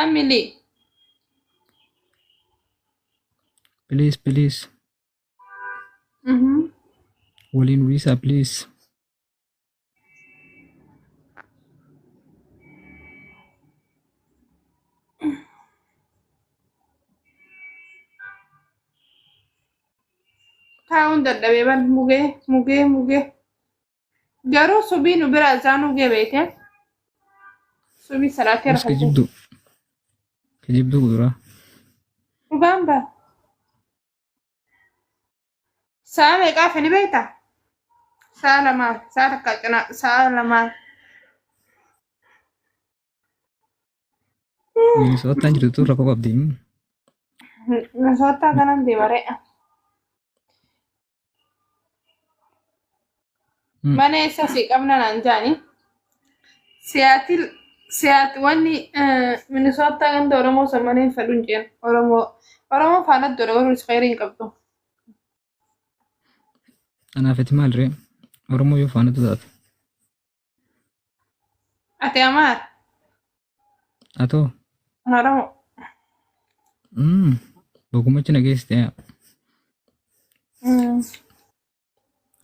family. Please, please. Waliin visa, please. Taa'uun dadhabee bal mugee. Garuu subii nu bira isaa nugee beekte. Subii salaatee Bas rafuu. kijibdu gudura. Dhugaan ba'a. Sa'a meeqaa fini beektaa? Sa'a lamaa. Sa'a takka cinaa. Sa'a lamaa. Minisootaan jirtu rakkoo qabdi. Minisootaa kanan deemaree. Mana eessa si qabna naan jaani. Siyaati wanni Minisootaa ganda Oromoo sammaneen fedhu hin jeen. Oromoo faana dura garuu isfeerii hin qabdu. Anaafeti maal ree? Oromoo yoo faanatu taate. Ati amaar? Atoo? Oromoo. Bogumachi nageessite.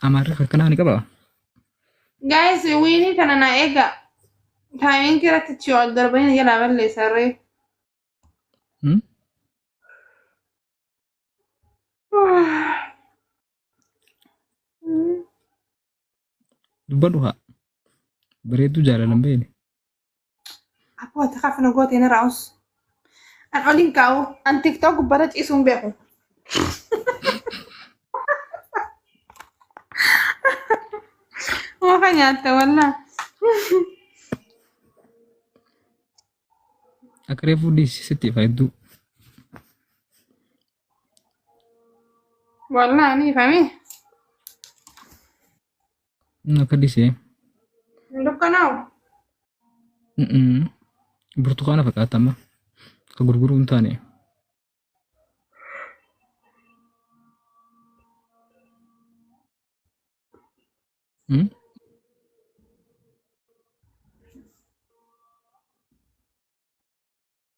Amaarri akkanaa ni qabaa? Guys, wiini kana na eega. Taamiin kiratti chi ol darbanii jalaa balleessarree. Dubbadhu haa. Bareedduu jaalalan beene. Abboota kafna gooteen raa'us. An oliin kaa'u. An tiktok gubbata ciisuun beeku. Muka nyaatta wallaa. Akka reefuu dhiisisitti fayyaduu. Wallaa ni ifame. Akka dhiisee. Dukkanaa'u. Burtukaana fakkaata amma. Akka gurguruu hin taane.